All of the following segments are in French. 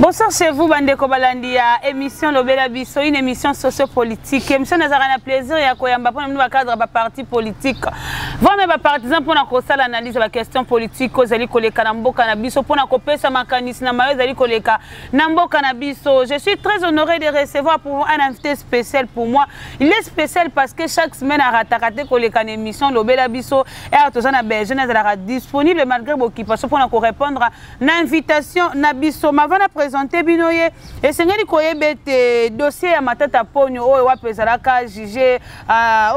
Bonsoir chez vous, Bandeko Balandi, émission Lobela Biso, une émission sociopolitique. Émission nous avons plaisir et à Koyamba pour nous cadre de parti politique. Vraiment les partisans pour nous faire l'analyse de la question politique, aux ali koleka nambo cannabis pour nous couper sa mécanisme na mayo ali koleka nambo cannabis. Je suis très honoré de recevoir pour un invité spécial pour moi. Il est spécial parce que chaque semaine à ratakate koleka une émission Lobela Biso et à tous en Belgique sera disponible malgré vos occupation pour nous répondre à l'invitation Nabiso. Présenter binoye et sengeli koyebete dossier ya matata ponyo o wapezalaka juger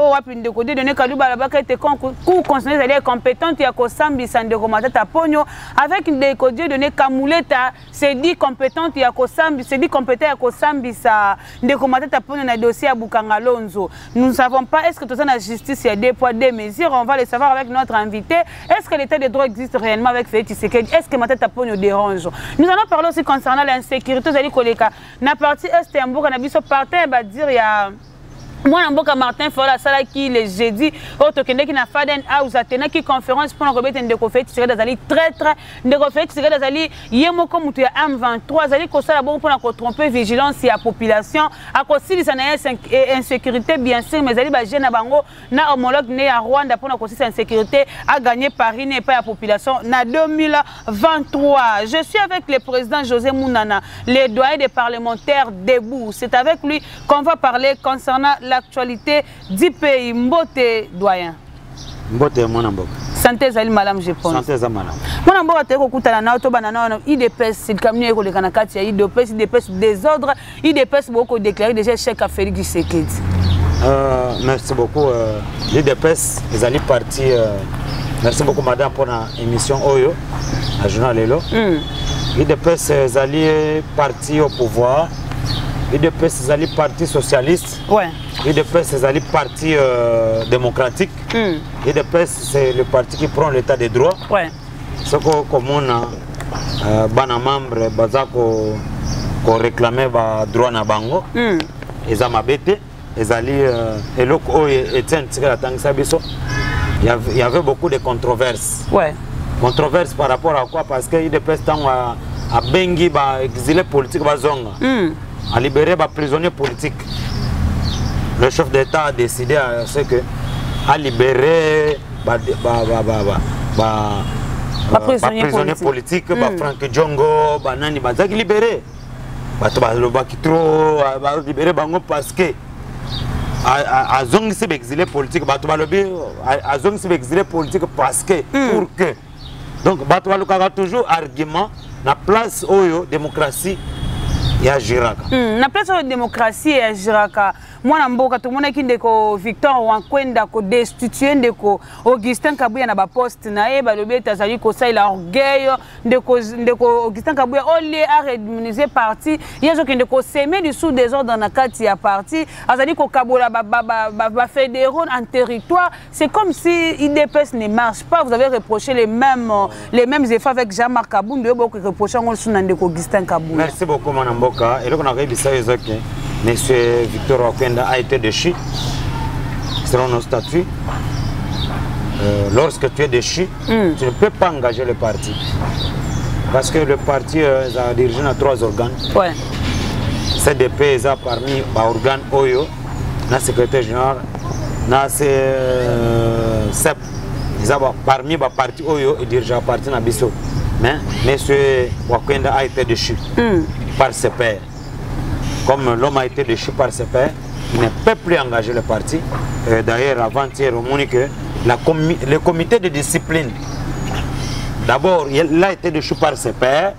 o wapinde ko donner kaluba labaka était cour constitutionnel elle est compétente ya ko sambisa ndeko matata ponyo avec des codiers donner kamuleta c'est dit compétente ya ko sambisa c'est dit compétent ya ko sambisa ndeko matata ponyo na dossier ya Bukanga Lonzo. Nous ne savons pas est-ce que tout ça la justice il y a deux poids deux mesures, on va le savoir avec notre invité. Est-ce que l'état de droit existe réellement avec Félix Tshisekedi? Est-ce que matata ponyo dérange? Nous allons parler aussi concernant l'insécurité, zali koleka na partie est mboka na biso partin ba dire ya moi mboka Martin Fola sala qui le jeudi au tokende qui na faden house atena qui conférence pour ngobete ndeko Félix Tshisekedi zali très ndeko Félix Tshisekedi zali yemoko mutu ya M23 zali ko sala bon pour na ko tromper vigilance ya population a ko silisa na insécurité bien sûr mais zali ba jeune na bango na homologue né à Rwanda pour na ko silisa insécurité a gagné Paris n'est pas la population na 2023. Je suis avec le président José Mounana, le doyen des parlementaires debout. C'est avec lui qu'on va parler concernant l'actualité du pays. Mbote doyen. Mbote mwana mboka. Santé zali malam je pense. Santé za malam. Mwana mboka te ko kutana na to banana IDPS il kamio ko lekana kati ya IDPS désordre IDPS boko déclaré déjà chèque à Félix Tshisekedi. Merci beaucoup l'IDPS les alliés parti merci beaucoup madame pour la émission Oyo à journal Lelo. IDPS les alliés parti au pouvoir. IDPS les alliés parti socialiste. Ouais. IDPS c'est le parti démocratique. IDPS c'est le parti qui prend l'état des droits. Ouais. Ce comme on a bana membre bazako ko réclamer ba droit na bango. Ils ont mabete, ils allaient eloko Etienne Tshisekedi atangisa biso. Il y avait beaucoup de controverses. Ouais. Controverses par rapport à quoi? Parce que IDPS tant a bengi ba exilé politique ba zonga. A libéré les prisonniers politiques. Le chef d'État a décidé à libérer les prisonniers politiques, Franck Djongo, Banani, Bazak libéré. Libéré parce que a zong se exilé politique, a zong se exilé politique parce que pour que donc Batoualoukara toujours argument la place oyo démocratie. Ya Jiraka. Na place de démocratie ya Jiraka. Mwana mboka to mona kindeko Victor Wankwenda ko destituer ndeko Augustin Kabuya na ba poste na e ba lobeta zali ko sa il orgueil ndeko Augustin Kabuya olé a rémuniser parti yezo kindeko semer du sous désordre na kati ya parti azali ko kabola ba fédéraux en territoire. C'est comme si IDPS ne marche pas. Vous avez reproché les mêmes efforts avec Jean-Marc Kabundu beaucoup reproché ngol suna ndeko Augustin Kabuya. Merci beaucoup mwana mboka. Et donc on a réussi ça Monsieur Victor Wakenda a été déchu selon nos statuts. Lorsque tu es déchu, tu ne peux pas engager le parti. Parce que le parti a dirigé à 3 organes. Ouais. CDP est parmi les organes OYO, le secrétaire général, le CEP. Parmi les partis OYO, il dirige le parti Nabiso. Mais Monsieur Wakenda a été déchu par ses pairs. Comme l'homme a été déchu par ses pairs, il ne peut plus engager le parti. D'ailleurs, avant-hier, on dit que le comité de discipline, d'abord, il a été déchu par ses pairs.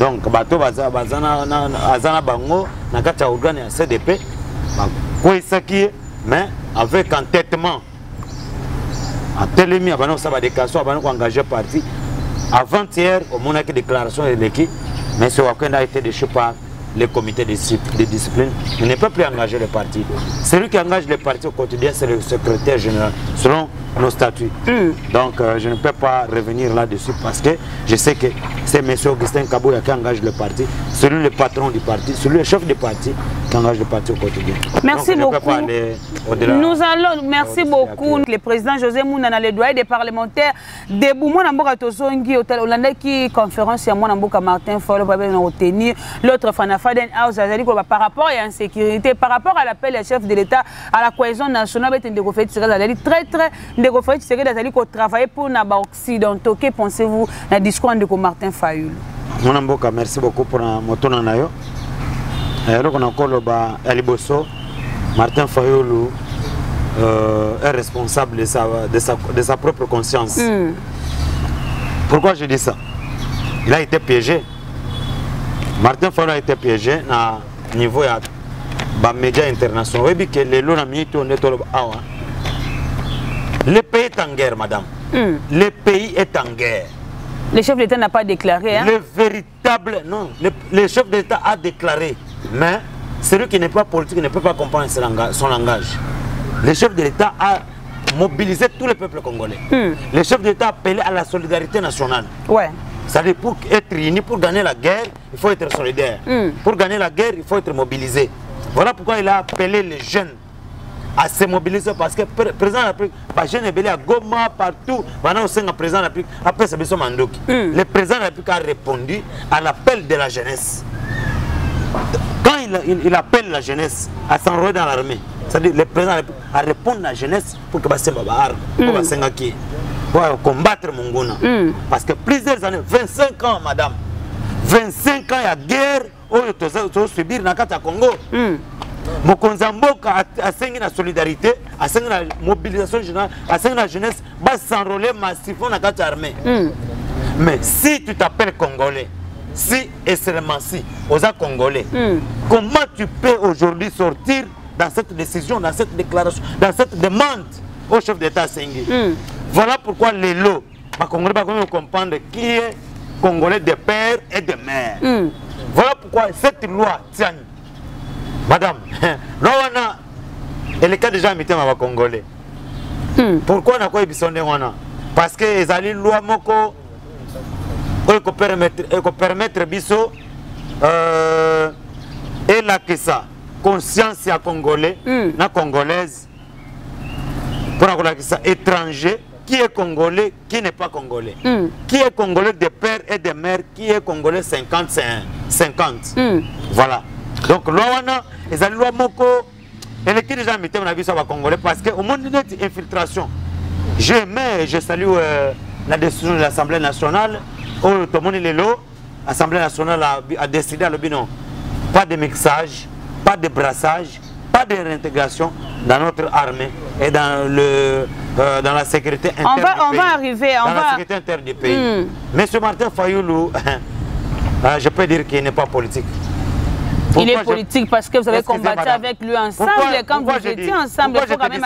Donc, Bato Azana Bango, Nagata Organe et CDP, mais avec entêtement, en télémi, avant ça va déclaration, avant d'engager le parti. Avant-hier, au a une déclaration de l'équipe, M. Wakenda a été déchu par le comité de discipline. Il ne peut plus engager le parti. Celui qui engage le parti au quotidien, c'est le secrétaire général, selon nos statuts. Donc, je ne peux pas revenir là-dessus parce que je sais que c'est M. Augustin Kabuya qui engage le parti. celui le patron du parti, celui le chef du parti qui engage le parti au quotidien. Merci beaucoup. Nous allons, merci beaucoup. Le président José Mouna, le doyen des parlementaires, debout, moi, Namboka Tozongi, Hollande qui conférence, moi, Namboka Martin Fayulu, va tenir l'autre Fanafaden House, par rapport à l'insécurité, par rapport à l'appel des chefs de l'État à la cohésion nationale, très, très, travailler pour les Occidentaux. Que pensez-vous du discours de Martin Fayulu? Mon amboka, merci beaucoup pour mon tour en ayo. Donc on a encore le bas Aliboso, Martin Fayulu est responsable de sa propre conscience. Pourquoi je dis ça? Il a été piégé. Martin Fayulu a été piégé à niveau des médias internationaux. Oui, que les lois le pays est en guerre, madame. Le pays est en guerre. Le chef d'État n'a pas déclaré. Hein? Le véritable... Non, le chef d'État a déclaré. Mais celui qui n'est pas politique ne peut pas comprendre son langage. Le chef de l'État a mobilisé tout le peuple congolais. Le chef d'État a appelé à la solidarité nationale. Ouais. C'est-à-dire pour être unis, pour gagner la guerre, il faut être solidaire. Pour gagner la guerre, il faut être mobilisé. Voilà pourquoi il a appelé les jeunes à se mobiliser, parce que le président de la République, les jeunes sont à Goma, partout, maintenant le président de la République, après c'est Mandoki. Le président de la République a répondu à l'appel de la jeunesse. Quand il appelle la jeunesse à s'enrôler dans l'armée, c'est-à-dire le président de la République a répondu à la jeunesse pour que pour combattre Mongona. Parce que plusieurs années, 25 ans, madame, 25 ans, il y a guerre, il faut subir dans le Congo. Mokonzamboka a signé la solidarité, a signé la mobilisation générale, a signé la jeunesse, va s'enrôler massivement dans l'armée. Mais si tu t'appelles Congolais, si et seulement si, aux Congolais, comment tu peux aujourd'hui sortir dans cette décision, dans cette déclaration, dans cette demande au chef d'État Sengi? Voilà pourquoi les lots, les Congolais vont comprendre qui est Congolais de père et de mère. Voilà pourquoi cette loi tient. Madame, elle est déjà mis à Congolais. Pourquoi on a quoi parce que les alliés loi moko permettre biso et la que ça conscience à Congolais, na congolaise pour la que ça étranger qui est Congolais, qui n'est pas Congolais. Qui est Congolais de père et de mère, qui est Congolais 50-50. Voilà. Donc, les alliés moko, elle était déjà mis à vie sur les Congolais parce qu'au monde de l'infiltration, je salue la décision de l'Assemblée nationale, où tout le monde est là, l'Assemblée nationale a décidé à l'opinion, pas de mixage, pas de brassage, pas de réintégration dans notre armée et dans la sécurité interne du pays. On va arriver, dans la sécurité interne du pays. Monsieur Martin Fayulu, je peux dire qu'il n'est pas politique. Il est politique parce que vous avez combattu avec lui ensemble. Quand vous étiez ensemble, il faut quand même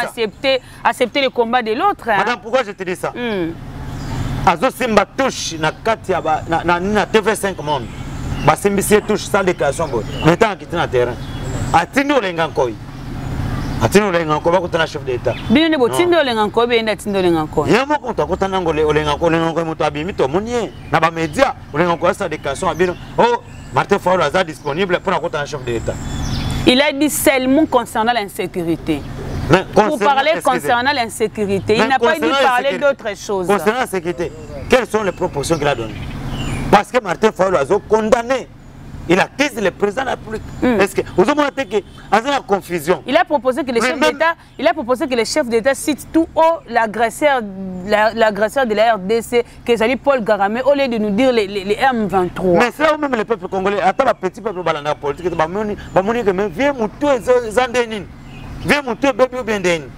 accepter le combat de l'autre. Madame, pourquoi je te dis ça? Azo Simba touche na TV5 monde. Ba Simbisie touche sans déclaration. Maintenant, qui est dans le terrain. Atino Lengankoi. Atino Lengankoi, va coûter un chef d'État. Bien, ne botindo Lengankoi, bien Atino Lengankoi. Y'a mon compte, quand on a un Lengankoi, Lengankoi, mon tabimi, ton monier. N'a pas média, Lengankoi, sa déclaration. Oh, Martin Fayulu est disponible pour un chef de l'État. Il a dit seulement concernant l'insécurité. Pour parler concernant l'insécurité, il n'a pas dit parler d'autres choses. Concernant la sécurité, quelles sont les propositions qu'il a données? Parce que Martin Fayulu a condamné. Il accuse le président de la République. Est-ce que vous avez montré qu'il y a une confusion? Il a proposé que le chef d'État cite tout haut l'agresseur de la RDC, que c'est Paul Garamé, au lieu de nous dire les M23. Mais c'est là où même le peuple congolais, attends, le petit peuple dans la politique, viens monter Zandénine, viens monter Bébé Bendéine.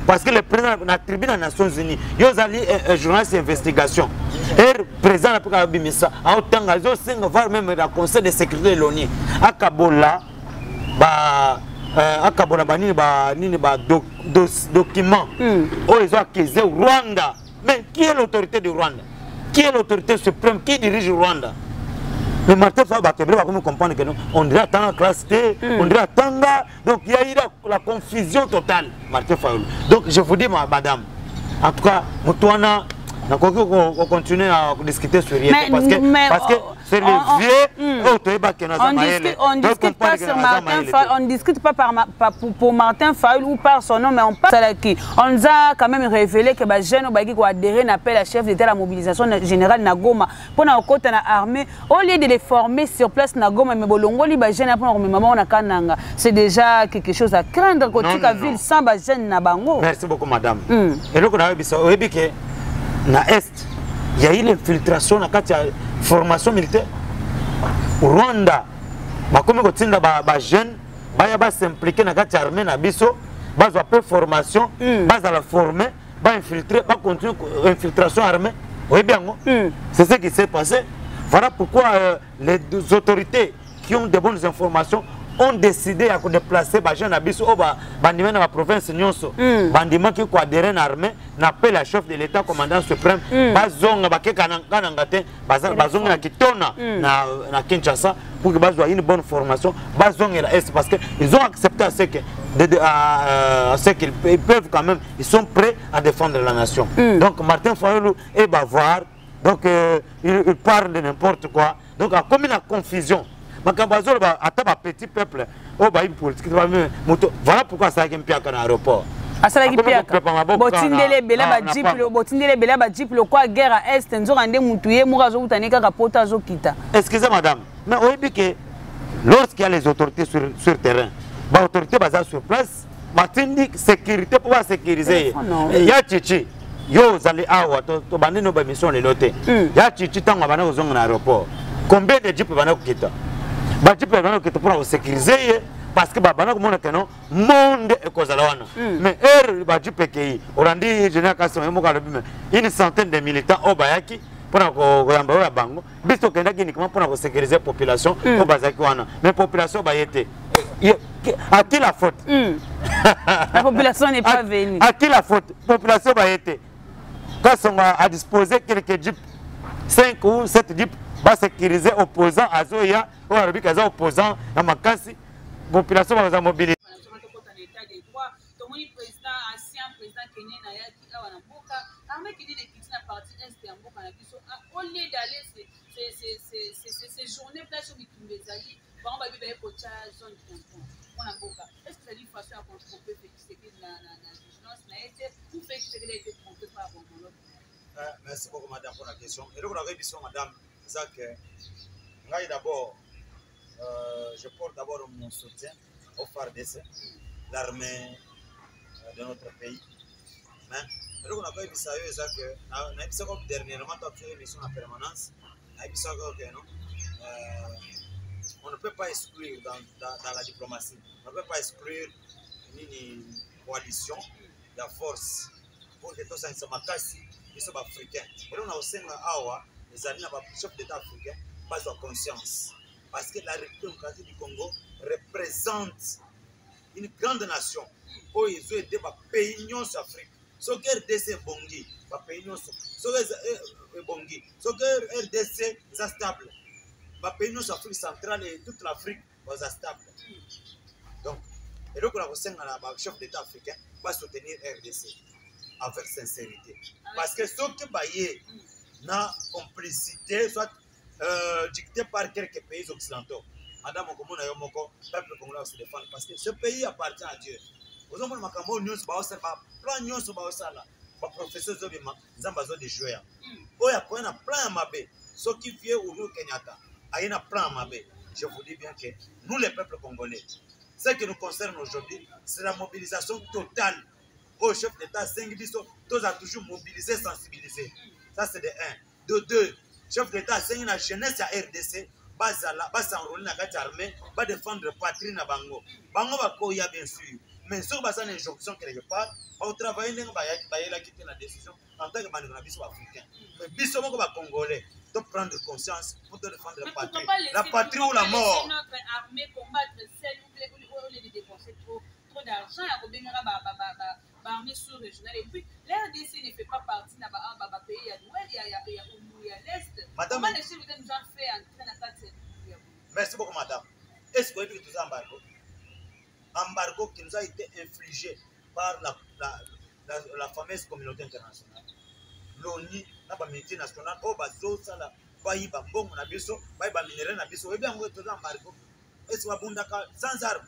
Parce que le président de la tribune des Nations Unies, il y a un journaliste d'investigation. Et le président de la République, en autant que voir même le Conseil de sécurité de l'ONU, à Kabola, documents, où ils ont accusé au Rwanda. Mais qui est l'autorité du Rwanda? Qui est l'autorité suprême? Qui dirige le Rwanda? Mais Martin Fayulu va comprendre que on dirait attendre la classe T, on dirait attendre. Donc il y a eu la confusion totale, Martin Fayulu. Donc je vous dis, madame, en tout cas, on continue à discuter sur rien. c'est le vieux. On discute pas sur Martin Fayulu, on ne discute pas pour Martin Fayulu ou par son nom, mais on parle à qui. On nous a quand même révélé que les jeunes qui ont adhéré n'appellent la chef d'État la mobilisation générale Nagoma pour la côte armée. Au lieu de les former sur place Nagoma, mais bolongo li ba jeunes pour maman on a kananga. C'est déjà quelque chose à craindre côté la ville sans ba jeunes na bango. Merci beaucoup madame. Et donc on a vu que na est il y a eu l'infiltration dans la formation militaire. Au Rwanda, comme on a jeunes, ils s'impliquer dans l'armée, ils ont formation, ils ont formé, ils ont infiltré, ils ont continué l'infiltration armée. Oui, bien, c'est ce qui s'est passé. Voilà pourquoi les autorités qui ont de bonnes informations ont décidé de déplacer les jeunes dans la province Nyonso. Les gens qui ont adhéré à l'armée n'appellent la chef de l'État, commandant suprême, na Kinshasa pour qu'ils aient une bonne formation, parce qu'ils ont accepté ce qu'ils peuvent quand même, ils sont prêts à défendre la nation. Donc Martin Fayulu est bavard, donc il parle de n'importe quoi. Donc comme il y a confusion, à petit peuple, voilà pourquoi ça a été un aéroport. Asalaki piaka botindele bela ba jeep lo kwa guerre à est nzo rande mutuye mukazo utanika kapota zo kita. Excusez madame, mais on dit que lorsqu'il y a les autorités sur terrain, les autorités basées sur place, matindi sécurité pour sécuriser. Il y a chichi yo zali awa to bandi no ba mission le loté. Ya chichi tango bana ozonga na aéroport. Combien de jeep bana kokita? Ba jeep bana kokita pour sécuriser. Parce que le monde est causé. Mais une centaine de militants au Bayaki pour sécuriser la population. Mais la population à qui la faute? La population n'est pas venue. À qui la faute? La population quand on a disposé quelques jeeps, 5 ou 7 jeeps, va sécuriser opposants à Zoya, ou à opposants à Makasi. Population va mobiliser. Merci beaucoup madame pour la question. Et donc la révision madame, c'est ça que d'abord je porte d'abord mon soutien au FARDC, l'armée de notre pays. Mais on a vu ça que dernièrement, tu as fait une mission en permanence. On ne peut pas exclure dans la diplomatie, on ne peut pas exclure une coalition de force pour que tous les sont africains. Et on a aussi les amis chefs d'État africains basent en conscience. Parce que la République démocratique du Congo représente une grande nation. Où ils ont aidé les pays en Afrique. Ce que RDC est bongi, les pays en Afrique. Ce que bongi, ce que RDC est stable. Les pays en Afrique centrale et toute l'Afrique est stable. Donc, et donc on a aussi un chef d'État africain va soutenir RDC avec sincérité. Parce que ce que baillé na complicité soit dicté par quelques pays occidentaux. Madame Okomona Yomoko, peuple congolais se défend parce que ce pays appartient à Dieu. Vous avez makambo news ba osala, plan news ba osala, ba professeur Zobima, Zambazo de jouer. Oya ko na plan mabe, ce qui vient Uhuru Kenyatta, a un plan mabe. Je vous dis bien que nous les peuples congolais, ce qui nous concerne aujourd'hui, c'est la mobilisation totale. Au chef d'État, tous a toujours mobilisé, sensibilisé. Ça c'est de 1. De 2. Chef d'État, c'est une jeunesse à RDC, va s'enrôler dans l'armée, va défendre la patrie na bango. Bango va koya bien sûr. Mais si on a une injonction quelque part, on va travailler dans la décision en tant que manifestation africain. Mais biso moko ba congolais, de prendre conscience pour défendre la patrie. La patrie ou la mort. Notre armée combattre celle où les dépenser trop d'argent à l'armée sous-régionale. Et puis, l'RDC ne fait pas partie d'un pays à l'ouest, il y a l'est. Comment les chefs nous ont fait entrer dans cette pays? Merci beaucoup, madame. Est-ce que vous avez tout ça embargo? Embargo qui nous a été infligé par la fameuse communauté internationale. L'ONU, la multinationale, bayiba mbongo na biso bayiba minéraux na biso ebi yango toza embargo esi babundaka sans arme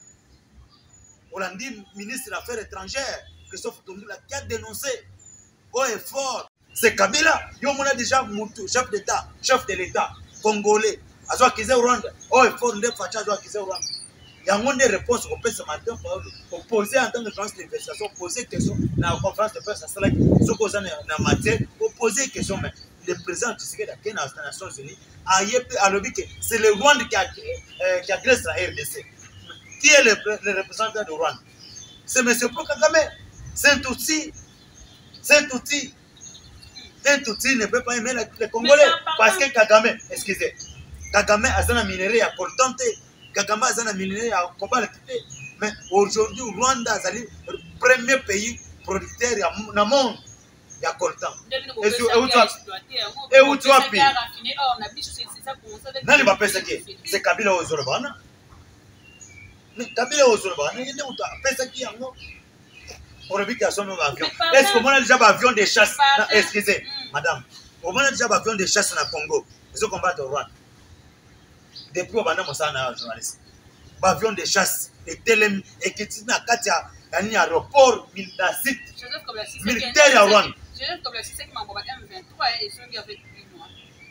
olandi ministre des affaires étrangères Christophe Tondula qui a dénoncé haut et fort c'est Kabila yo mona déjà mutu chef de l'état congolais azo akize Rwanda haut et fort nde facha azo akize Rwanda yango nde réponse au pèse matin pour poser en tant que conférence d'investigation poser question na conférence de presse ça là ce qu'on a na matière pour poser question mais le président Tshisekedi des Nations Unies a lobby que c'est le Rwanda qui agresse la RDC. Qui est le représentant de Rwanda? C'est M. Paul Kagame. C'est un outil. Ne peut pas aimer les Congolais. Parce que Kagame, excusez, Kagame a un minerai à coltante, Kagame a un minerai à cobalt. Mais aujourd'hui, Rwanda est le premier pays producteur dans le monde. Il y a coltan. Et où tu as payé? Non, il va pas ça qui c'est Kabila aux Zorobana. Mais Kabila aux Zorobana, il est ça qui est pour l'évacuation de l'avion. Est-ce qu'on a déjà un avion de chasse? Excusez, madame. On a déjà un avion de chasse dans le Congo. Ils ont combattu au Rwanda. Depuis, on a un journaliste. Un avion de chasse et télém et qui est dans un aéroport militaire à Rwanda.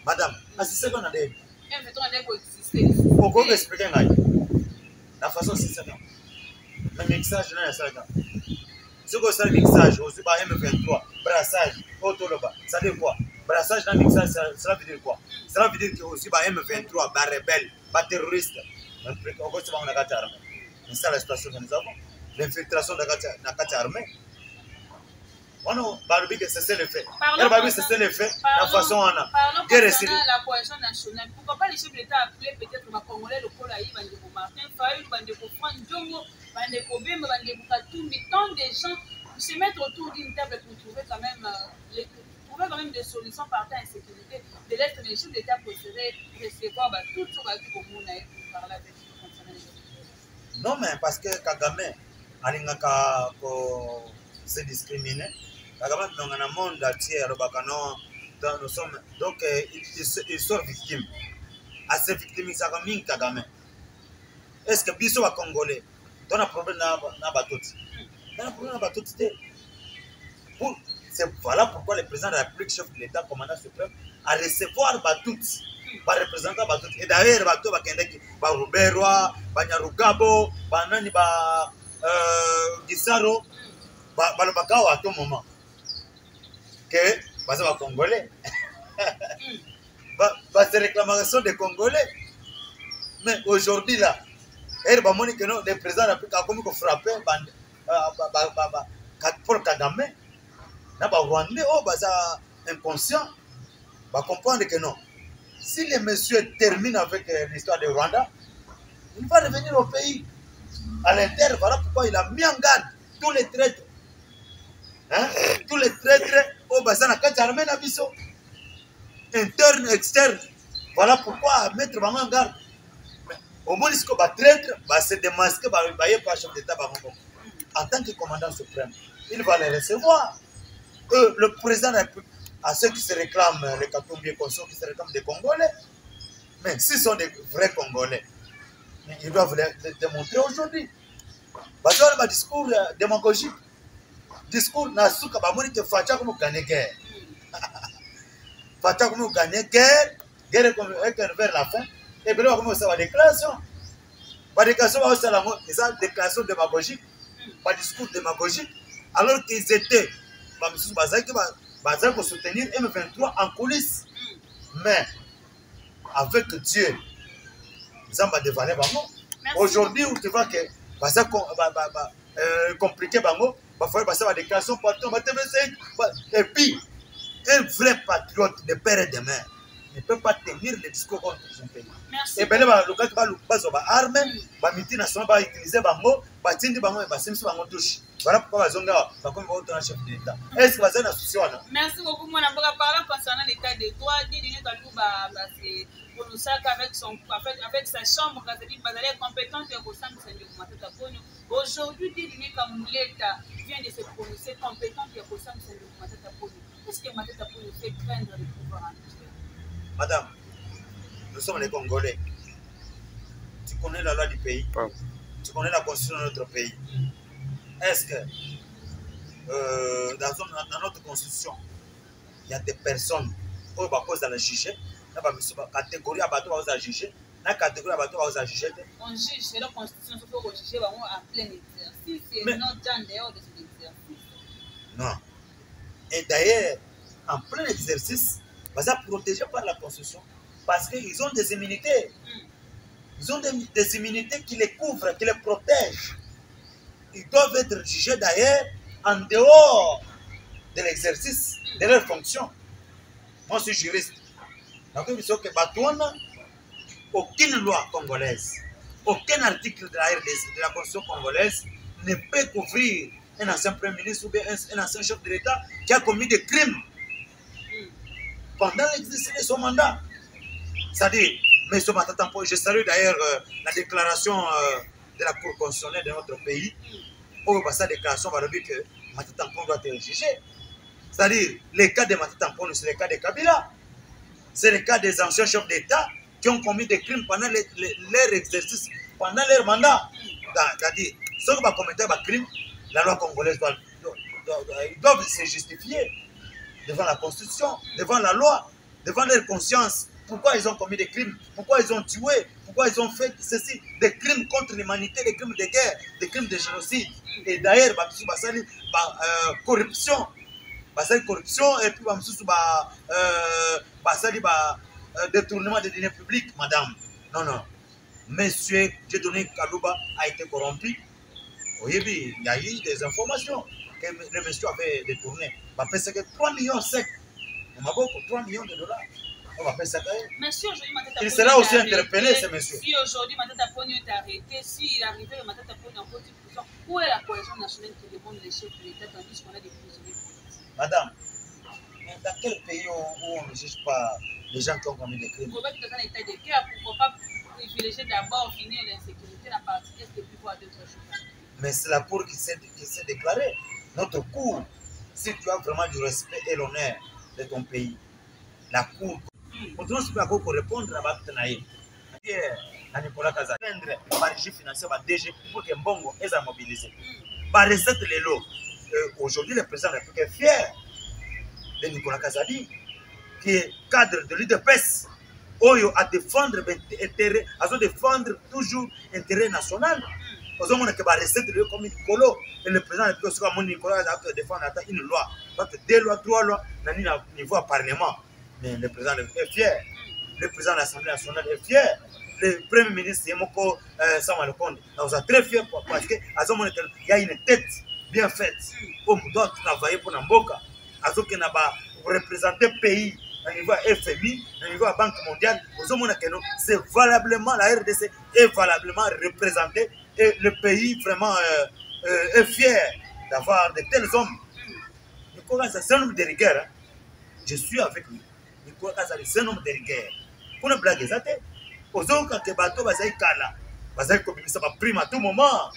Madame, c'est qu'on a des. Pourquoi vous expliquez la façon c'est ça? Le mixage, ce que c'est le mixage, aussi par M23, brassage, autoloba, ça veut dire quoi? Brassage dans le mixage, cela veut dire quoi? Cela veut dire que aussi par M23, par rebelle, par terroriste, on va se faire une armée. C'est ça la situation que nous avons. L'infiltration de la armée. On va dire que c'est le fait. C'est le fait. La façon on a. Parlons concernant la coalition nationale. Pourquoi pas les chefs d'État appeler peut-être les Congolais, le Kolaï, Bandeko Martin Fayou, Bandeko Franck Djongo, Bandeko Bemba, Bandeko Katumbi, tant de gens pour se mettre autour d'une table pour trouver quand même des solutions par temps d'insécurité. De l'Est, les chefs d'État préféraient recevoir tout sur la vie comme on a pour parler avec eux concernant les autres. Non, mais parce que Kagame, alingaka se discriminer. Kagame dans le monde entier, nous sommes donc ils sont victimes. À ces victimes, ils sont comme Kagame. Est-ce que biso va congolais? Dans un problème na batouti. Dans un problème na batouti. C'est voilà pourquoi le président de la République, chef de l'État, commandant suprême, a recevoir batouti. Par représentant batouti. Et d'ailleurs, bateau va kendeki ba Ruberwa, ba Nyarugabo, ba nani ba Gisaro, ba le bakao à tout moment. Que parce que les Congolais, c'est réclamation des Congolais. Mais aujourd'hui là, les présidents de la République ont frappé Paul Kagame, les Rwandais, inconscients, comprendre que non. Si le monsieur termine avec l'histoire de Rwanda, il va revenir au pays. À l'intérieur, voilà pourquoi il a mis en garde tous les traîtres. Hein? Tous les traîtres au bassin à quatre armées n'abisso. Interne, externe. Voilà pourquoi mettre vraiment en garde. Mais au moins, ce qu'on va traître, se démasquer par le chef d'État. En tant que commandant suprême, il va les recevoir. Le président de la République, à ceux qui se réclament, les Katumbi Konso, qui se réclament des Congolais, mais s'ils sont des vrais Congolais, ils doivent les démontrer aujourd'hui. Parce qu'on a un discours démagogique. Discours na suka ba moni te facha comme gagner guerre. Facha comme gagner guerre comme vers la fin et bien comme ça va déclaration. Pas déclaration va ça la ça déclaration démagogique, pas discours démagogique alors qu'ils étaient ba monsieur bazaki ba pour soutenir M23 en coulisses. Mais avec Dieu nous avons dévalé bango. Aujourd'hui où tu vois que ça compliqué bango. Il faut passer à la déclaration partout. Et puis, un vrai patriote de père et de mère ne peut pas tenir le discours contre son pays. Merci. Et bien, le cas va armes, va miti national va utiliser bango, va tindi bango et va simsi bango touche. Voilà pourquoi va comme autre chef de l'État. Est-ce que vous avez une association? Merci beaucoup. Moi, on va parler concernant l'état de droit. Avec sa chambre, elle est compétente et au sein de Matata Ponyo. Aujourd'hui, l'État vient de se prononcer compétente et au sein de Matata Ponyo. Qu'est-ce que Matata Ponyo fait craindre le pouvoir en Niger? Madame, Nous sommes les Congolais. Tu connais la loi du pays. Tu connais la constitution de notre pays. Est-ce que dans notre constitution, il y a des personnes qui posent dans le juger, la catégorie à bateau va juger, la catégorie à bateau va juger. On juge, c'est la constitution, il faut juger en plein exercice, c'est notre temps dehors de cet exercice. Non. Et d'ailleurs, en plein exercice, ils sont protégés par la constitution parce qu'ils ont des immunités. Ils ont des immunités qui les couvrent, qui les protègent. Ils doivent être jugés d'ailleurs en dehors de l'exercice de leurs fonctions. Moi, je suis juriste. Donc, il faut que aucune loi congolaise, aucun article de la RDC, de la Constitution congolaise, ne peut couvrir un ancien Premier ministre ou bien un ancien chef de l'État qui a commis des crimes pendant l'exercice de son mandat. C'est-à-dire, M. Matatampo, je salue d'ailleurs la déclaration de la Cour constitutionnelle de notre pays, où sa déclaration va dire que Matatampo doit être jugé. C'est-à-dire, les cas de Matatampo, c'est les cas de Kabila. C'est le cas des anciens chefs d'État qui ont commis des crimes pendant leur exercice, pendant leur mandat. C'est-à-dire, ceux qui ont commis des crimes, la loi congolaise doivent se justifier devant la Constitution, devant la loi, devant leur conscience. Pourquoi ils ont commis des crimes? Pourquoi ils ont tué? Pourquoi ils ont fait ceci? Des crimes contre l'humanité, des crimes de guerre, des crimes de génocide. Et d'ailleurs, corruption. Corruption et puis détournement des deniers publics, madame. Non, non. Monsieur Dieudonné Kalouba a été corrompu. Oui, il y a eu des informations que le monsieur avait détourné. C'est que 3 millions secs. On a beaucoup, 3 millions de dollars. On va faire ça. Monsieur, il sera aussi interpellé, ce monsieur. Si aujourd'hui Matata Pogno est arrêté, s'il arrivait que Matata Pogno en petite prison, où est la cohésion nationale qui demande les chefs de l'État tandis qu'on a des prisonniers politiques? Madame, dans quel pays où on ne juge pas les gens qui ont commis des crimes? Dans un état de guerre, pourquoi pas privilégier d'abord finir l'insécurité, la partie est de pouvoir d'autres choses? Mais c'est la Cour qui s'est déclarée. Notre Cour, si tu as vraiment du respect et l'honneur de ton pays, la Cour. On doit la Cour pour répondre à Batanaï. À Nicolas Kazan. Par régie financière, par DG, pour que Mbongo est mobilisé. Par recette les lots. Aujourd'hui, le président de la République est fier de Nicolas Kazadi, qui est cadre de l'UDPS, Oyo à défendre intérêt, à défendre toujours l'intérêt national. Aux hommes qui va recette le comme Nicolas, et le président de la République, Nicolas, a défendre une loi. Donc, 2 lois, 3 lois, à niveau parlement. Mais le président est fier, le président de l'Assemblée nationale est fier, le premier ministre Yemoko Samalokonde est très fier parce qu'il y a une tête bien faite. On doit travailler pour Namboka. Il représenter le pays au niveau FMI, au niveau de la Banque mondiale. C'est valablement, la RDC est valablement représentée et le pays vraiment est fier d'avoir de tels hommes. C'est un homme de rigueur. Je suis avec lui. C'est un homme de rigueur. Pour ne blaguer, ça t'est. Aux autres, quand les bateaux vont être kala, ça va primer à tout moment.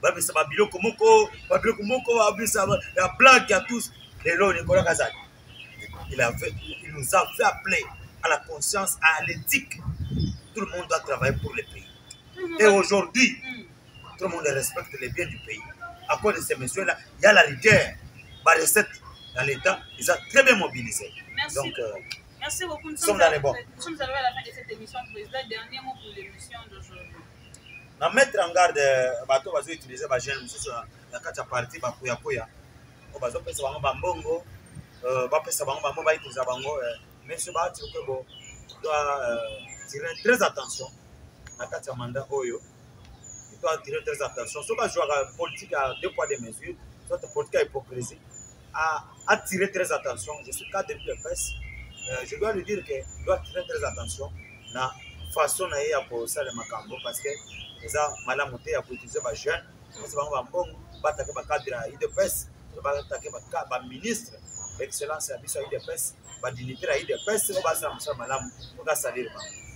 Ça va bilo komoko, la blague à tous. Et là, Nicolas Kazadi, il nous a fait appeler à la conscience, à l'éthique. Tout le monde doit travailler pour le pays. Et aujourd'hui, tout le monde respecte les biens du pays. À cause de ces messieurs-là, il y a la rigueur. La recette dans l'État, ils sont très bien mobilisés. Merci. Donc, merci beaucoup. Nous sommes arrivés à la fin de cette émission. Président, dernier mot pour l'émission d'aujourd'hui. Na mettre en garde bateau va utiliser ba jeune monsieur na kati ya parti ba kuya o bazo pesa bango bambongo ba pesa bango bambongo ba utiliser bango monsieur ba ti ko bo doit tirer très attention na kati ya mandat oyo il doit tirer très attention so ba jouer politique à 2 poids 2 mesures soit politique à hypocrisie à tirer très attention. Je suis cadre de presse, je dois lui dire qu'il doit tirer très attention na façon na ya pour ça le makambo parce que les a malamoté à utiliser les jeunes, c'est pas un bon cadre de presse, ba ministre, excellence à biso de presse, ba dignitaire de presse, on va ça malam, on va salir.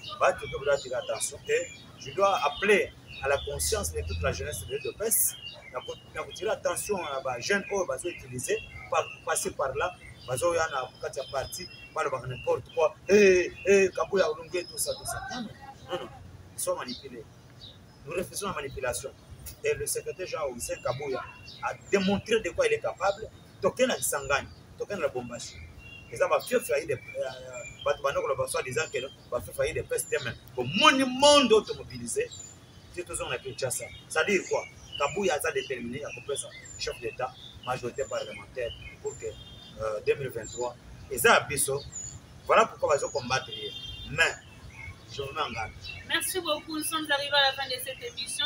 Je dois tirer attention et je dois appeler à la conscience de toute la jeunesse de presse, pour tirer attention à les jeunes qui vont utiliser, passer par là, ils ont un parti, parle de n'importe quoi. Kabouya, tout ça, tout ça. Non, non. Ils sont manipulés. Nous refusons la manipulation. Et le secrétaire Jean-Augustin Kabouya a démontré de quoi il est capable. Token a Sangani, Token a Bombashi. Et ça va faire faillir des disant que va faire faillir des pestes au monde automobilisé. C'est tout ça on a Kinshasa. Ça dit quoi? Kabouya a déterminé à couper ça, chef d'État, majorité parlementaire pour que 2023. Et ça a biso. Voilà pourquoi on va combattre. Mais je vous engage. Merci beaucoup. Nous sommes arrivés à la fin de cette émission.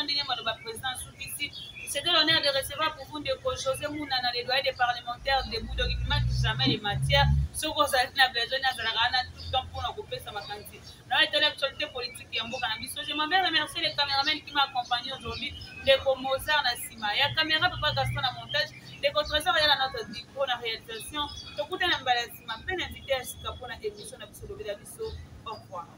C'était l'honneur de recevoir pour vous José Mounana, les doyens des parlementaires de Boudogi qui manquent jamais les matières. Ce que vous avez besoin de tout le temps pour nous couper sa vacancy. Dans l'actualité politique et en Bocanabiso, je m'en vais remercier les caméramans qui m'ont accompagné aujourd'hui, les Mozart Nassima. Il y a caméra Papa Gaston à montage, les contre-trésors et la notre micro, la réalisation. Tout le monde est en balance. Je m'appelle invité à Sikapo dans l'émission de Biso. Au revoir.